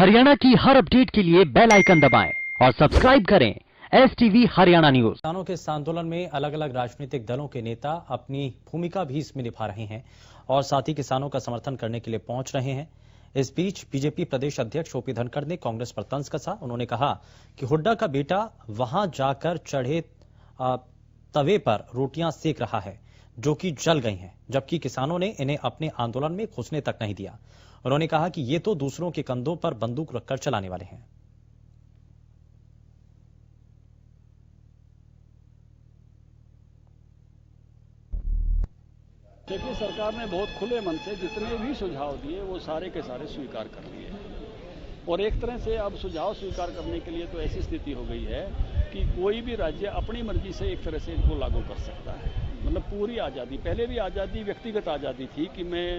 हरियाणा की हर अपडेट के लिए बेल आइकन दबाएं और सब्सक्राइब करें STV हरियाणा न्यूज। किसानों के इस आंदोलन में अलग अलग राजनीतिक दलों के नेता अपनी भूमिका भी इसमें निभा रहे हैं और साथ ही किसानों का समर्थन करने के लिए पहुंच रहे हैं। इस बीच बीजेपी प्रदेश अध्यक्ष ओपी धनखड़ ने कांग्रेस पर तंज कसा। उन्होंने कहा कि हुड्डा का बेटा वहां जाकर चढ़े तवे पर रोटियां सेक रहा है जो कि जल गई हैं, जबकि किसानों ने इन्हें अपने आंदोलन में घुसने तक नहीं दिया। उन्होंने कहा कि ये तो दूसरों के कंधों पर बंदूक रखकर चलाने वाले हैं। देखिए, सरकार ने बहुत खुले मन से जितने भी सुझाव दिए वो सारे के सारे स्वीकार कर लिए और एक तरह से अब सुझाव स्वीकार करने के लिए तो ऐसी स्थिति हो गई है कि कोई भी राज्य अपनी मर्जी से एक तरह से इनको लागू कर सकता है। मतलब पूरी आज़ादी, पहले भी आज़ादी व्यक्तिगत आज़ादी थी कि मैं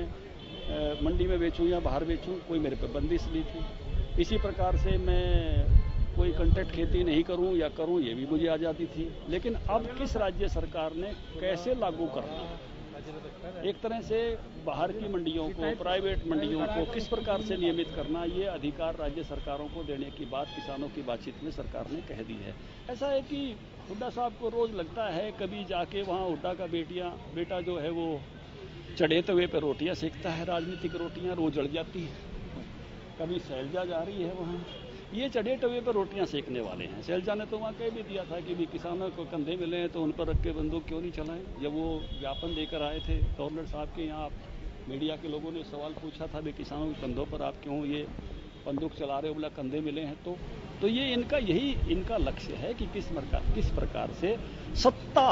मंडी में बेचूं या बाहर बेचूं, कोई मेरे पर बंदिश नहीं थी। इसी प्रकार से मैं कोई कंट्रैक्ट खेती नहीं करूं या करूं, ये भी मुझे आज़ादी थी। लेकिन अब किस राज्य सरकार ने कैसे लागू करना, एक तरह से बाहर की मंडियों को, प्राइवेट मंडियों को किस प्रकार से नियमित करना, ये अधिकार राज्य सरकारों को देने की बात किसानों की बातचीत में सरकार ने कह दी है। ऐसा है कि हुड्डा साहब को रोज लगता है कभी जाके वहाँ हुड्डा का बेटा जो है वो चढ़े तवे पे रोटियां सेकता है, राजनीतिक रोटियां रोज जल जाती है। कभी शैलजा जा रही है वहाँ, ये चढ़े तवे पर रोटियां सेकने वाले हैं। शैलजा ने तो वहाँ कह भी दिया था कि भी किसानों को कंधे मिले हैं तो उन पर रख के बंदूक क्यों नहीं चलाएं। जब वो ज्ञापन देकर आए थे गवर्नर साहब के यहाँ, मीडिया के लोगों ने सवाल पूछा था भी किसानों के कंधों पर आप क्यों ये बंदूक चला रहे हो, बोला कंधे मिले हैं। तो ये इनका यही इनका लक्ष्य है कि किस प्रकार से सत्ता